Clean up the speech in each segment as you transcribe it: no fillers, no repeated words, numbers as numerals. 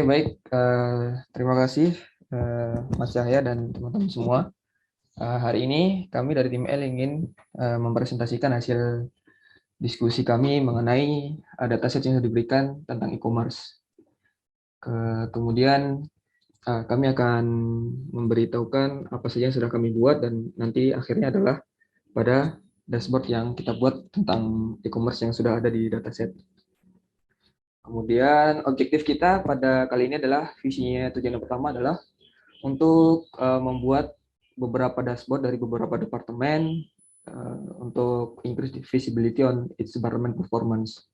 Baik. Terima kasih Mas Cahya dan teman-teman semua. Hari ini kami dari tim L ingin mempresentasikan hasil diskusi kami mengenai dataset yang sudah diberikan tentang e-commerce. Kemudian kami akan memberitahukan apa saja yang sudah kami buat dan nanti akhirnya adalah pada dashboard yang kita buat tentang e-commerce yang sudah ada di dataset. Kemudian objektif kita pada kali ini adalah visinya, tujuan yang pertama adalah untuk membuat beberapa dashboard dari beberapa departemen untuk increase visibility on its department performance.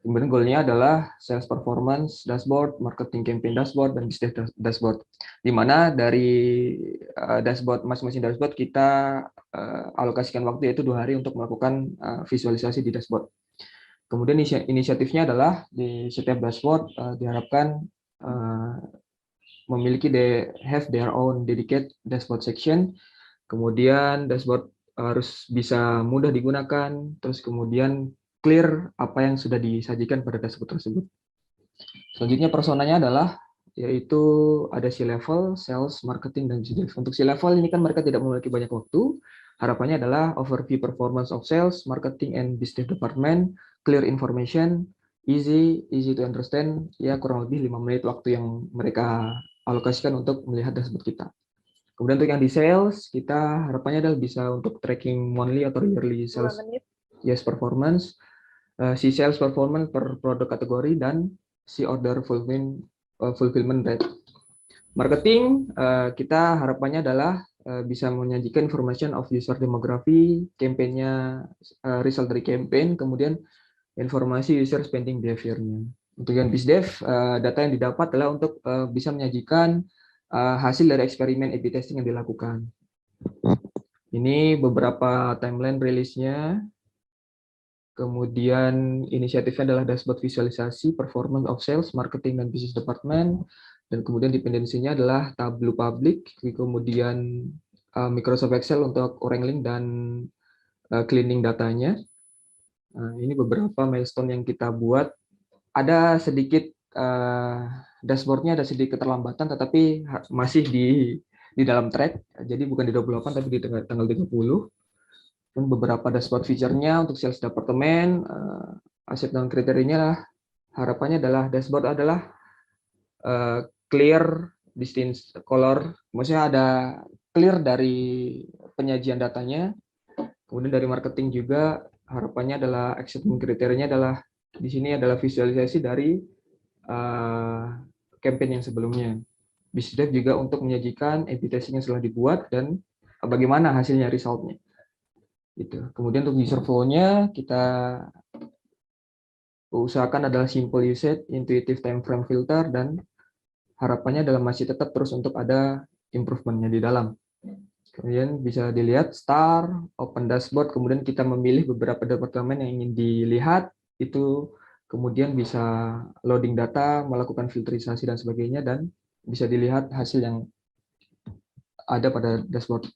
Kemudian goalnya adalah sales performance dashboard, marketing campaign dashboard, dan business dashboard. Di mana dari dashboard masing-masing dashboard kita alokasikan waktu yaitu 2 hari untuk melakukan visualisasi di dashboard. Kemudian inisiatifnya adalah di setiap dashboard diharapkan memiliki have their own dedicated dashboard section. Kemudian dashboard harus bisa mudah digunakan, terus kemudian clear apa yang sudah disajikan pada dashboard tersebut. Selanjutnya personanya adalah yaitu ada C-level, sales, marketing, dan business. Untuk C-level ini kan mereka tidak memiliki banyak waktu. Harapannya adalah overview performance of sales, marketing, and business department, clear information, easy to understand, ya kurang lebih 5 menit waktu yang mereka alokasikan untuk melihat dashboard kita. Kemudian untuk yang di sales, kita harapannya adalah bisa untuk tracking monthly atau yearly sales performance, si sales performance per produk kategori, dan si order fulfillment rate. Marketing, kita harapannya adalah bisa menyajikan information of user demography, campaign-nya, result dari campaign, kemudian informasi user spending behavior-nya. Untuk yang BizDev, data yang didapat adalah untuk bisa menyajikan hasil dari eksperimen A/B testing yang dilakukan. Ini beberapa timeline rilisnya. Kemudian inisiatifnya adalah dashboard visualisasi, performance of sales, marketing, dan business department. Dan kemudian dependensinya adalah Tableau Public, kemudian Microsoft Excel untuk wrangling dan cleaning datanya. Ini beberapa milestone yang kita buat. Ada sedikit dashboardnya ada sedikit keterlambatan, tetapi masih di dalam track. Jadi bukan di 28 tapi di tanggal 30. Dan beberapa dashboard feature-nya untuk sales departemen, aset dan kriterianya harapannya adalah dashboard adalah clear, distinct color, maksudnya ada clear dari penyajian datanya. Kemudian dari marketing juga harapannya adalah aset dan kriterianya adalah di sini adalah visualisasi dari campaign yang sebelumnya. BizDev juga untuk menyajikan A/B testing yang setelah dibuat dan bagaimana hasilnya, resultnya. Gitu. Kemudian untuk user flow-nya kita usahakan adalah simple usage, intuitive time frame filter, dan harapannya adalah masih tetap terus untuk ada improvement-nya di dalam. Kemudian bisa dilihat star, open dashboard, kemudian kita memilih beberapa departemen yang ingin dilihat, itu kemudian bisa loading data, melakukan filterisasi dan sebagainya, dan bisa dilihat hasil yang ada pada dashboard.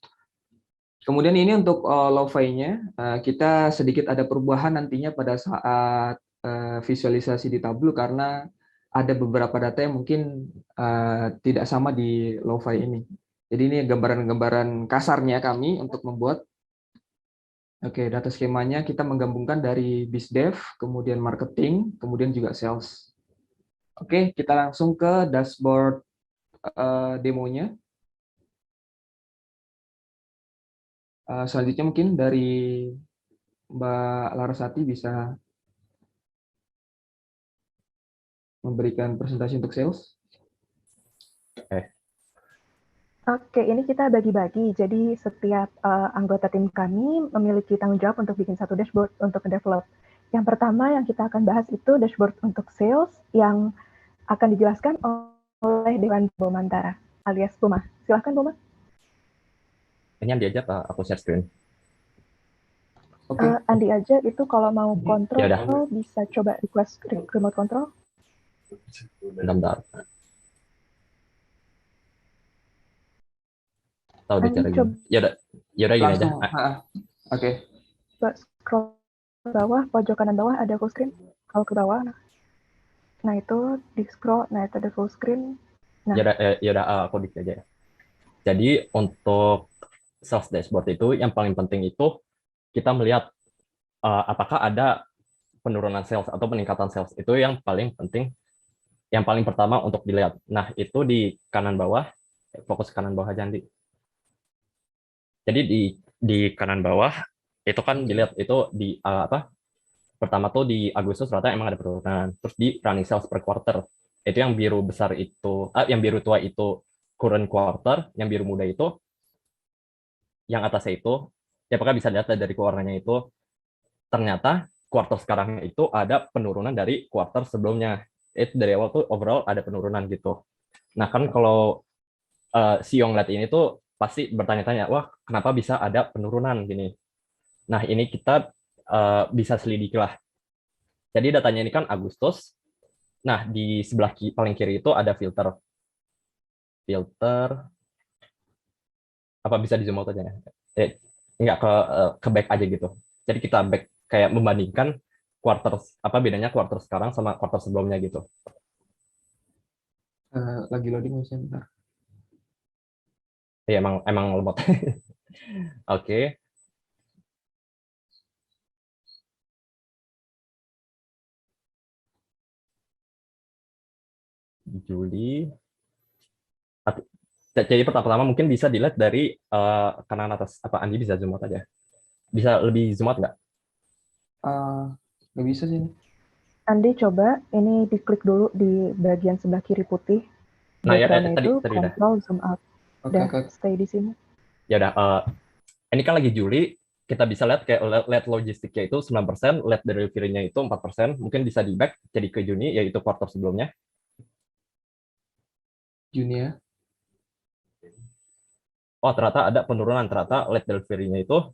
Kemudian ini untuk Lo-Fi-nya, kita sedikit ada perubahan nantinya pada saat visualisasi di Tableau karena ada beberapa data yang mungkin tidak sama di Lo-Fi ini. Jadi ini gambaran-gambaran kasarnya kami untuk membuat. Oke, data skemanya kita menggabungkan dari BizDev, kemudian marketing, kemudian juga sales. Oke, kita langsung ke dashboard demonya. Selanjutnya mungkin dari Mbak Larasati bisa memberikan presentasi untuk sales. Oke, ini kita bagi-bagi. Jadi setiap anggota tim kami memiliki tanggung jawab untuk bikin satu dashboard untuk develop. Yang pertama yang kita akan bahas itu dashboard untuk sales yang akan dijelaskan oleh Dewan Bomantara alias Buma. Silahkan Buma. Ini diajak aku share screen. Andi aja itu kalau mau kontrol bisa coba request remote control. Bentar. Tahu deh cara gini. Ya udah gini aja. Oke. Scroll ke bawah, pojok kanan bawah ada full screen. Kalau ke bawah. Nah, itu di scroll, nah itu ada full screen. Nah, Ya udah aku dikit aja ya. Jadi untuk sales dashboard itu yang paling penting itu kita melihat apakah ada penurunan sales atau peningkatan sales. Itu yang paling penting, yang paling pertama untuk dilihat. Nah, itu di kanan bawah, fokus kanan bawah aja nanti. Jadi di kanan bawah itu kan dilihat itu di apa? Pertama tuh di Agustus ternyata emang ada penurunan. Terus di running sales per quarter. Itu yang biru besar itu, yang biru tua itu current quarter, yang biru muda itu yang atasnya itu, ya apakah bisa dilihat dari warnanya itu, ternyata quarter sekarang itu ada penurunan dari quarter sebelumnya. Itu dari awal tuh overall ada penurunan gitu. Nah kan kalau si Yong lihat ini tuh pasti bertanya-tanya, wah kenapa bisa ada penurunan gini. Nah ini kita bisa selidiki lah. Jadi datanya ini kan Agustus. Nah di sebelah paling kiri itu ada filter. Filter, apa bisa di zoom out aja ya? Nggak ke back aja gitu. Jadi kita back kayak membandingkan quarter, apa bedanya quarter sekarang sama quarter sebelumnya gitu. Lagi loading mesin bentar. Ya emang lemot. Oke. Juli. Jadi pertama mungkin bisa dilihat dari kanan atas. Apa Andi bisa zoom out aja? Bisa lebih zoom out nggak? Nggak bisa sih. Andi coba ini diklik dulu di bagian sebelah kiri putih. Nah ya Background-nya tadi itu udah. control zoom out. Oke, Udah oke. stay di sini. Ya udah. Ini kan lagi Juli. Kita bisa lihat kayak LED logistiknya itu 9%, LED delivery-nya itu 4%. Mungkin bisa di back jadi ke Juni, yaitu quarter sebelumnya. Juni ya. Oh ternyata ada penurunan, ternyata LED delivery-nya itu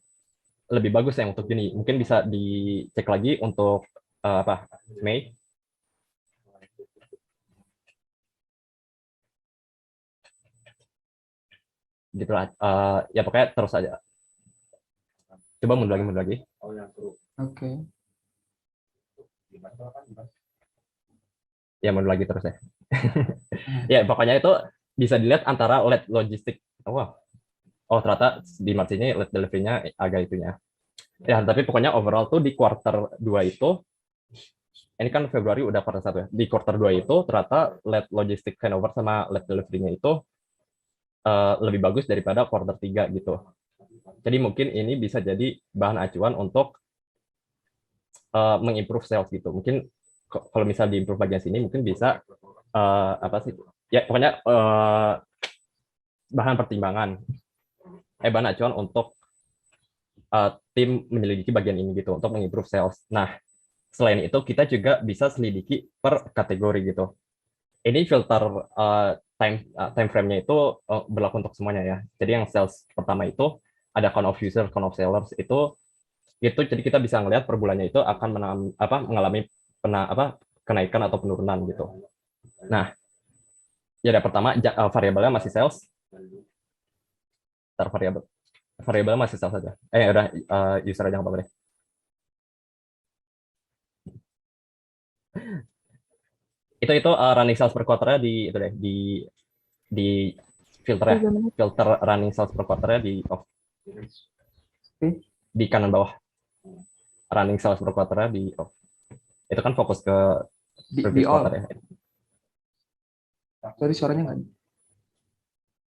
lebih bagus yang untuk Juni. Mungkin bisa dicek lagi untuk apa Mei. Gitulah. Ya pokoknya terus aja. Coba mundur lagi. Oke. Ya mundur lagi terus ya. Ya pokoknya itu bisa dilihat antara LED logistik. Oh ternyata di Maret ini LED delivery-nya agak itunya. Ya tapi pokoknya overall tuh di quarter 2 itu, ini kan Februari udah quarter 1 ya. Di quarter 2 itu ternyata LED logistik handover sama LED delivery-nya itu lebih bagus daripada quarter 3 gitu. Jadi mungkin ini bisa jadi bahan acuan untuk mengimprove sales gitu. Mungkin kalau misal diimprove bagian sini mungkin bisa apa sih? Ya pokoknya bahan pertimbangan, bahan acuan untuk tim menyelidiki bagian ini gitu untuk mengimprove sales. Nah, selain itu kita juga bisa selidiki per kategori gitu. Ini filter time frame-nya itu berlaku untuk semuanya ya. Jadi yang sales pertama itu ada count of user, count of sellers itu jadi kita bisa ngelihat per bulannya itu akan mengalami kenaikan atau penurunan gitu. Nah, jadi pertama variabelnya masih sales, variabelnya masih sales saja. Udah user aja nggak apa-apa deh. Itu running sales per quarter di itu deh di filter ya. 3 menit. Filter running sales per quarter di off. Di kanan bawah. Running sales per quarter di off. Itu kan fokus ke Di all. quarter ya. Sorry, suaranya nggak.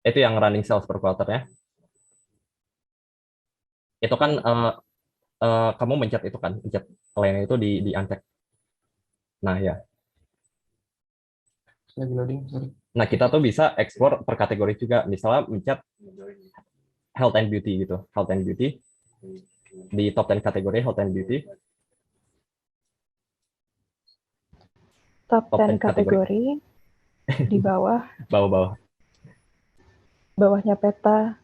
Itu yang running sales per quarter ya. Itu kan kamu mencet itu kan, mencet lainnya itu di uncheck. Nah ya. Lagi loading, sorry. Nah kita tuh bisa explore per kategori juga. Misalnya mencet health and beauty gitu, health and beauty di top 10 kategori health and beauty. Top 10 kategori di bawah. Bawahnya peta.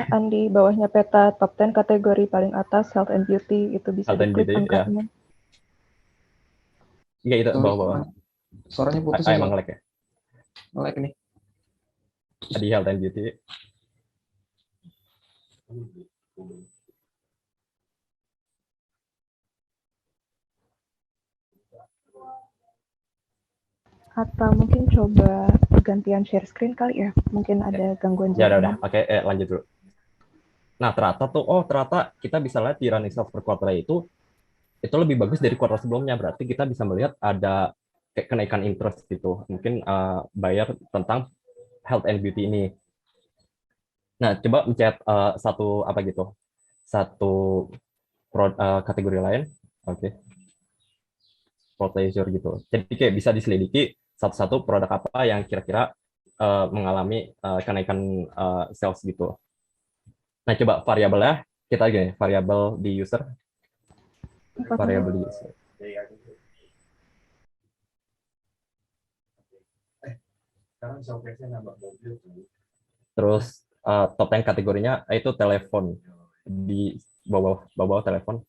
Andi, bawahnya peta top 10 kategori paling atas health and beauty, itu bisa Health and diklik beauty, ya. angkanya. Iya itu Sorry, bawah. Suaranya putus Emang lag ya? Lag nih. Di health and beauty. Atau mungkin coba pergantian share screen kali ya? Mungkin ada gangguan Ya udah, jaringan. oke, lanjut dulu. Nah, ternyata kita bisa lihat di running sales per quarter itu lebih bagus dari kuartal sebelumnya. Berarti kita bisa melihat ada kayak kenaikan interest gitu. Mungkin bayar tentang health and beauty ini. Nah, coba mencet satu apa gitu, satu kategori lain. Oke, for leisure gitu. Jadi kayak bisa diselidiki satu-satu produk apa yang kira-kira mengalami kenaikan sales gitu. Nah, coba variabelnya kita gini, variabel di user, variabel di user. Terus top 10 kategorinya itu telepon di bawah telepon.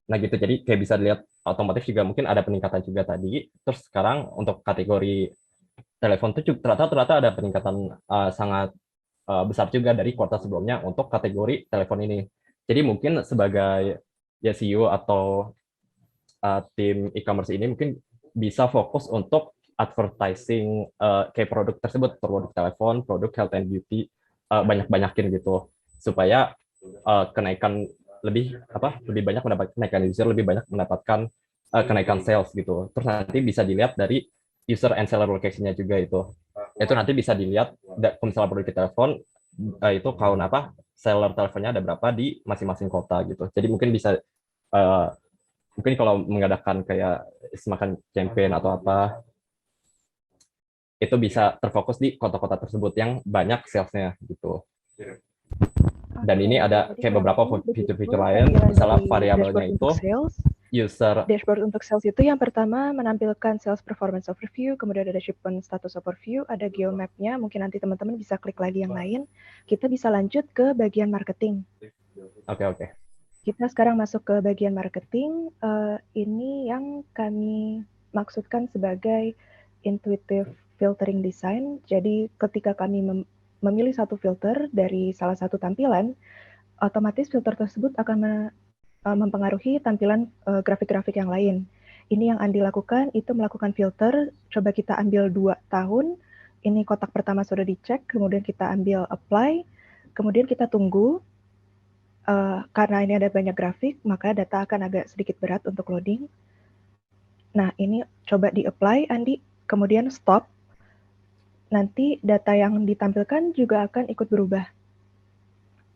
Nah gitu, jadi kayak bisa dilihat otomatis juga mungkin ada peningkatan juga tadi. Terus sekarang untuk kategori telepon itu ternyata ada peningkatan sangat besar juga dari kuartal sebelumnya untuk kategori telepon ini. Jadi mungkin sebagai ya CEO atau tim e-commerce ini mungkin bisa fokus untuk advertising kayak produk tersebut, produk telepon, produk health and beauty, banyak-banyakin gitu supaya kenaikan lebih banyak mendapatkan kenaikan user, lebih banyak mendapatkan kenaikan sales gitu. Terus nanti bisa dilihat dari user and seller location-nya juga itu. Itu nanti bisa dilihat misalnya produk di telepon itu kawan seller teleponnya ada berapa di masing-masing kota gitu. Jadi mungkin kalau mengadakan kayak semakan campaign atau apa itu bisa terfokus di kota-kota tersebut yang banyak salesnya gitu. Dan ini ada kayak beberapa fitur-fitur lain, misalnya variabelnya itu user. Dashboard untuk sales itu yang pertama menampilkan sales performance overview, kemudian ada shipment status overview, ada geomap-nya, mungkin nanti teman-teman bisa klik lagi yang lain. Kita bisa lanjut ke bagian marketing. Oke. Kita sekarang masuk ke bagian marketing. Ini yang kami maksudkan sebagai intuitive filtering design. Jadi ketika kami memilih satu filter dari salah satu tampilan, otomatis filter tersebut akan mempengaruhi tampilan grafik-grafik yang lain. Ini yang Andi lakukan, itu melakukan filter. Coba kita ambil 2 tahun. Ini kotak pertama sudah dicek, kemudian kita ambil apply, kemudian kita tunggu. Karena ini ada banyak grafik, maka data akan agak sedikit berat untuk loading. Nah, ini coba di-apply, Andi, kemudian stop. Nanti data yang ditampilkan juga akan ikut berubah.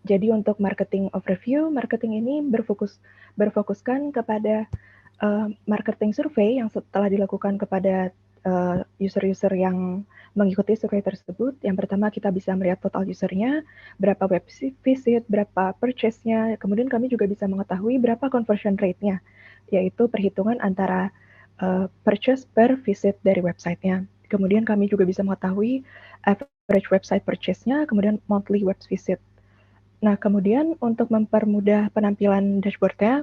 Jadi untuk marketing overview, marketing ini berfokuskan kepada marketing survei yang setelah dilakukan kepada user-user yang mengikuti survei tersebut. Yang pertama kita bisa melihat total usernya, berapa web visit, berapa purchase-nya, kemudian kami juga bisa mengetahui berapa conversion rate-nya, yaitu perhitungan antara purchase per visit dari website-nya. Kemudian kami juga bisa mengetahui average website purchase-nya, kemudian monthly web visit. Nah, kemudian untuk mempermudah penampilan dashboard-nya,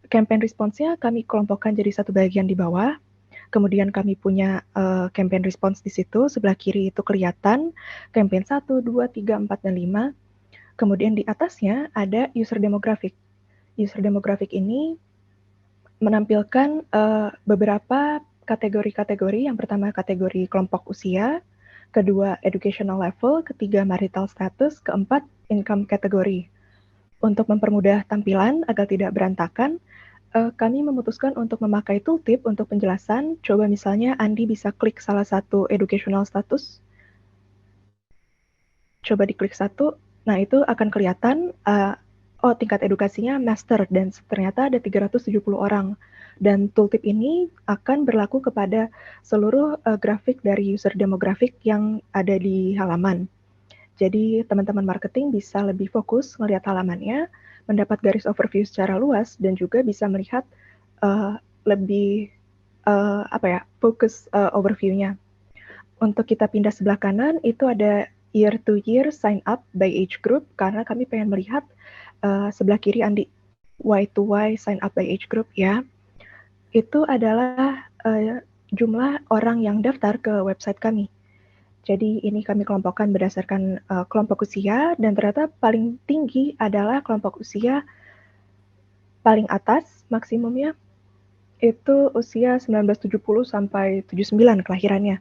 campaign response-nya kami kelompokkan jadi satu bagian di bawah. Kemudian kami punya campaign response di situ, sebelah kiri itu kelihatan campaign 1, 2, 3, 4, dan 5. Kemudian di atasnya ada user demographic. User demographic ini menampilkan beberapa kategori-kategori. Yang pertama kategori kelompok usia, kedua educational level, ketiga marital status, keempat income kategori. Untuk mempermudah tampilan agar tidak berantakan, kami memutuskan untuk memakai tooltip untuk penjelasan. Coba misalnya Andi bisa klik salah satu educational status. Coba diklik satu, nah itu akan kelihatan, tingkat edukasinya master dan ternyata ada 370 orang. Dan tooltip ini akan berlaku kepada seluruh grafik dari user demographic yang ada di halaman. Jadi teman-teman marketing bisa lebih fokus melihat halamannya, mendapat garis overview secara luas, dan juga bisa melihat lebih fokus overview-nya. Untuk kita pindah sebelah kanan, itu ada year to year sign up by age group, karena kami pengen melihat sebelah kiri Andi, Y to Y sign up by age group ya. Itu adalah jumlah orang yang daftar ke website kami. Jadi ini kami kelompokkan berdasarkan kelompok usia, dan ternyata paling tinggi adalah kelompok usia paling atas maksimumnya Itu usia 1970 sampai 79 kelahirannya.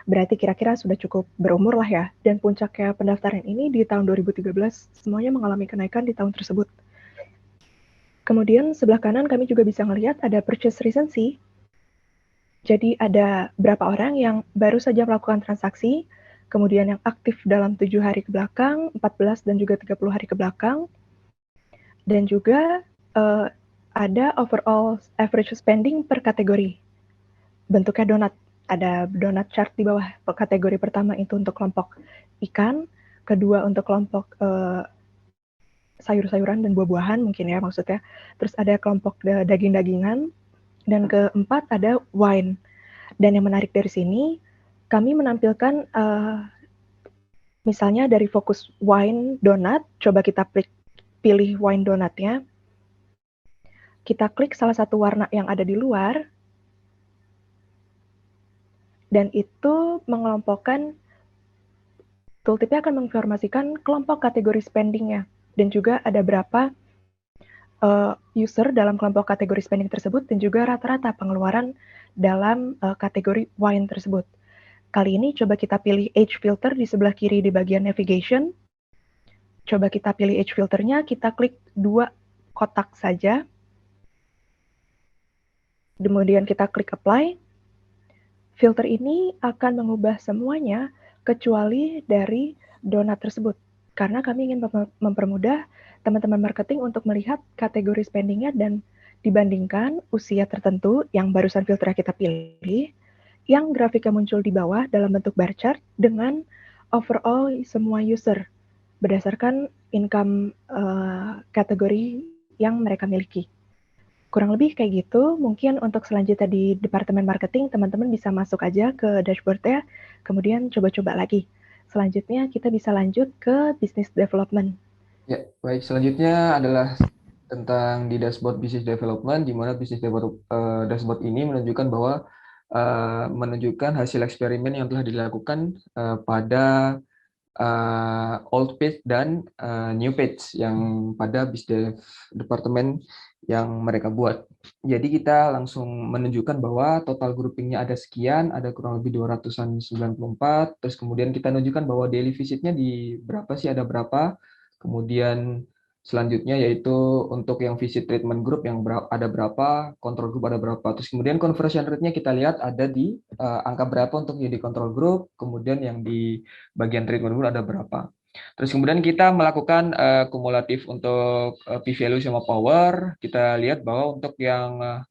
Berarti kira-kira sudah cukup berumur lah ya. Dan puncaknya pendaftaran ini di tahun 2013, semuanya mengalami kenaikan di tahun tersebut. Kemudian sebelah kanan kami juga bisa melihat ada purchase recency. Jadi ada berapa orang yang baru saja melakukan transaksi, kemudian yang aktif dalam 7 hari ke belakang, 14 dan juga 30 hari ke belakang, dan juga ada overall average spending per kategori. Bentuknya donat. Ada donat chart di bawah. Kategori pertama itu untuk kelompok ikan, kedua untuk kelompok sayur-sayuran dan buah-buahan mungkin ya maksudnya. Terus ada kelompok daging-dagingan, dan keempat ada wine. Dan yang menarik dari sini, kami menampilkan misalnya dari fokus wine donat, coba kita pilih wine donatnya. Kita klik salah satu warna yang ada di luar, dan itu mengelompokkan, tooltipnya akan menginformasikan kelompok kategori spending-nya, dan juga ada berapa user dalam kelompok kategori spending tersebut, dan juga rata-rata pengeluaran dalam kategori wine tersebut. Kali ini coba kita pilih age filter di sebelah kiri di bagian navigation. Coba kita pilih age filternya, kita klik 2 kotak saja. Kemudian kita klik apply. Filter ini akan mengubah semuanya kecuali dari donat tersebut. Karena kami ingin mempermudah teman-teman marketing untuk melihat kategori spending-nya dan dibandingkan usia tertentu yang barusan filter kita pilih, yang grafiknya muncul di bawah dalam bentuk bar chart dengan overall semua user berdasarkan income kategori yang mereka miliki. Kurang lebih kayak gitu. Mungkin untuk selanjutnya di Departemen Marketing, teman-teman bisa masuk aja ke dashboard-nya, kemudian coba-coba lagi. Selanjutnya kita bisa lanjut ke Business Development. Ya, baik. Selanjutnya adalah tentang di dashboard Business Development, di mana dashboard ini menunjukkan bahwa menunjukkan hasil eksperimen yang telah dilakukan pada old page dan new page yang pada Business Department yang mereka buat. Jadi kita langsung menunjukkan bahwa total groupingnya ada sekian, ada kurang lebih 294, terus kemudian kita menunjukkan bahwa daily visitnya di berapa sih, ada berapa, kemudian selanjutnya yaitu untuk yang visit treatment group yang ada berapa, control group ada berapa, terus kemudian conversion rate-nya kita lihat ada di angka berapa untuk jadi control group, kemudian yang di bagian treatment group ada berapa. Terus kemudian kita melakukan kumulatif untuk p-value sama power. Kita lihat bahwa untuk yang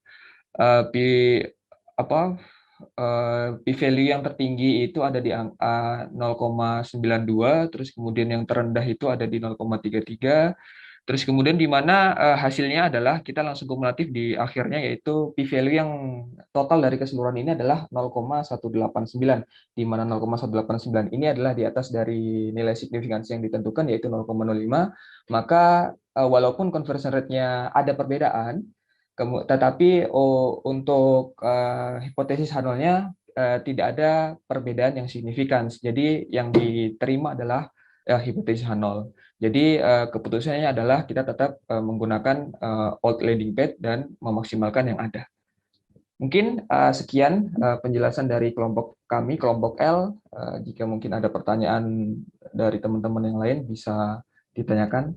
p-value yang tertinggi itu ada di angka 0,92, terus kemudian yang terendah itu ada di 0,33. Terus kemudian di mana hasilnya adalah kita langsung kumulatif di akhirnya, yaitu p-value yang total dari keseluruhan ini adalah 0,189, di mana 0,189 ini adalah di atas dari nilai signifikansi yang ditentukan yaitu 0,05. Maka walaupun conversion rate-nya ada perbedaan, tetapi untuk hipotesis Hanolnya tidak ada perbedaan yang signifikan. Jadi yang diterima adalah hipotesis Hanol. Jadi keputusannya adalah kita tetap menggunakan old landing page dan memaksimalkan yang ada. Mungkin sekian penjelasan dari kelompok kami, kelompok L. Jika mungkin ada pertanyaan dari teman-teman yang lain bisa ditanyakan.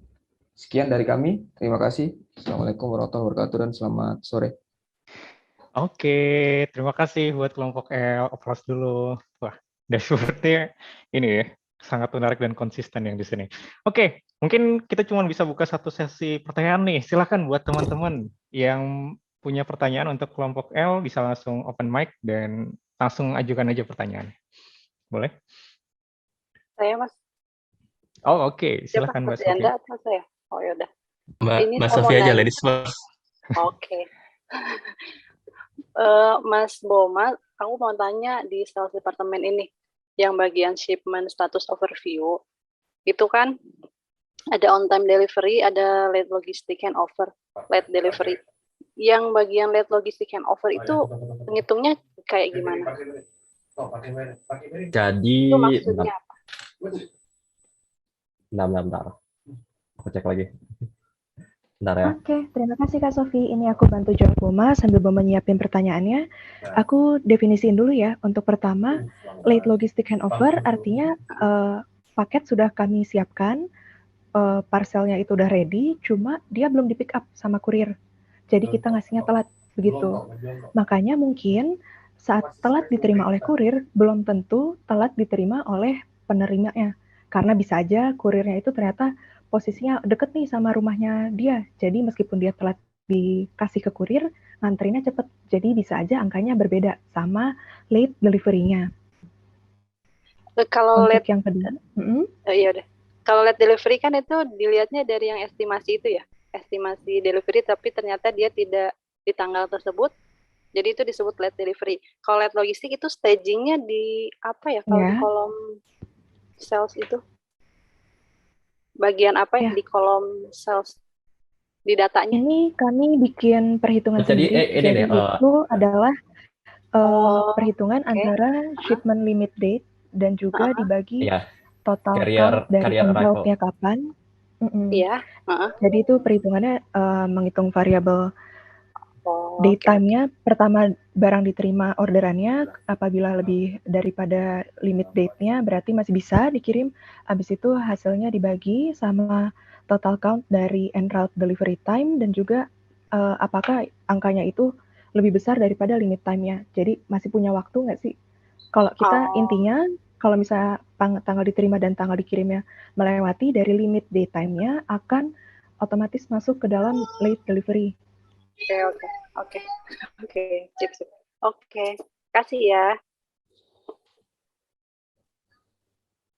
Sekian dari kami. Terima kasih. Assalamualaikum warahmatullahi wabarakatuh dan selamat sore. Oke, terima kasih buat kelompok L. Aplaus dulu. Wah, dashboard-nya ini ya, sangat menarik dan konsisten yang di sini. Oke, mungkin kita cuma bisa buka satu sesi pertanyaan nih. Silakan buat teman-teman yang punya pertanyaan untuk kelompok L, bisa langsung open mic dan langsung ajukan aja pertanyaan. Boleh? Saya, Mas. Oh, oke. Silakan Mbak Sofi. Anda atau saya? Oh, yaudah. Mbak Sofi aja, ladies first. Oke. Mas Boma, aku mau tanya di sales departemen ini, yang bagian shipment status overview, itu kan ada on time delivery, ada late logistic and offer, late delivery. Yang bagian late logistic and offer itu menghitungnya kayak gimana? Jadi, Itu maksudnya apa? bentar. Aku cek lagi. Bentar ya. Oke, terima kasih Kak Sofi. Ini aku bantu jawab Boma sambil Boma nyiapin pertanyaannya. Aku definisiin dulu ya. Untuk pertama, late logistic handover artinya paket sudah kami siapkan, parcelnya itu udah ready, cuma dia belum di pick up sama kurir. Jadi kita ngasihnya telat begitu. Makanya mungkin saat telat diterima oleh kurir, belum tentu telat diterima oleh penerimanya. Karena bisa aja kurirnya itu ternyata posisinya deket nih sama rumahnya dia. Jadi meskipun dia telat dikasih ke kurir, nganterinnya cepet. Jadi bisa aja angkanya berbeda sama late delivery-nya. Kalau Untuk late, yang kedua, iya udah. Kalau late delivery kan itu dilihatnya dari yang estimasi itu ya, estimasi delivery, tapi ternyata dia tidak di tanggal tersebut, jadi itu disebut late delivery. Kalau late logistik itu stagingnya di apa ya? Kalau di kolom sales itu bagian apa ya di kolom sales di datanya? Ini kami bikin perhitungan Jadi sendiri. ini Jadi deh, itu adalah perhitungan Oke. antara shipment limit date dan juga dibagi ya total carrier count dari carrier en arrival. route-nya kapan. Iya. Jadi itu perhitungannya menghitung variabel date Oke. time-nya. Pertama barang diterima orderannya, apabila lebih daripada limit date-nya berarti masih bisa dikirim. Habis itu hasilnya dibagi sama total count dari en route delivery time dan juga apakah angkanya itu lebih besar daripada limit time-nya. Jadi masih punya waktu nggak sih? Kalau kita intinya, kalau misalnya tanggal diterima dan tanggal dikirimnya melewati dari limit date time-nya akan otomatis masuk ke dalam late delivery. Oke, sip. Oke, kasih ya.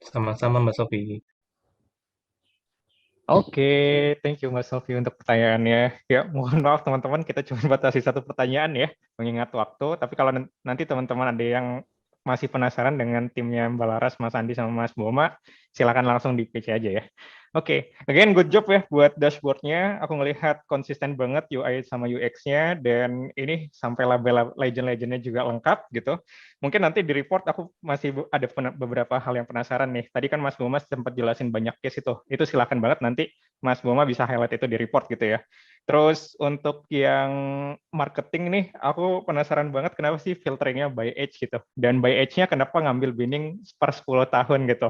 Sama-sama Mbak Sofi. Oke, thank you Mas Sofi untuk pertanyaannya. Ya, mohon maaf teman-teman, kita cuma batasi satu pertanyaan ya, mengingat waktu. Tapi kalau nanti teman-teman ada yang masih penasaran dengan timnya Mbak Laras, Mas Andi, sama Mas Boma, silakan langsung di PC aja ya. Oke, again good job ya buat dashboard-nya. Aku ngelihat konsisten banget UI sama UX-nya, dan ini sampai label legend-legendnya juga lengkap gitu. Mungkin nanti di report aku masih ada beberapa hal yang penasaran nih. Tadi kan Mas Boma sempat jelasin banyak case itu silakan banget nanti Mas Boma bisa highlight itu di report gitu ya. Terus untuk yang marketing nih, aku penasaran banget kenapa sih filteringnya by age gitu. Dan by age-nya kenapa ngambil binning per 10 tahun gitu.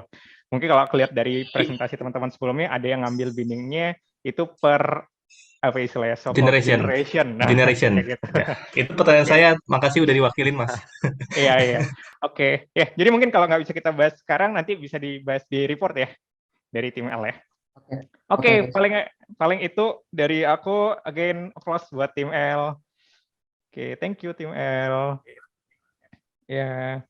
Mungkin kalau aku lihat dari presentasi teman-teman sebelumnya, ada yang ngambil binningnya itu per apa istilahnya, so-called generation. Nah, Generation. kayak gitu. Ya, itu pertanyaan saya, makasih udah diwakilin Mas. Iya. Oke. Ya, jadi mungkin kalau nggak bisa kita bahas sekarang, nanti bisa dibahas di report ya, dari tim L ya. Oke, paling itu dari aku. Again, applause buat tim L. Oke, thank you tim L. Ya.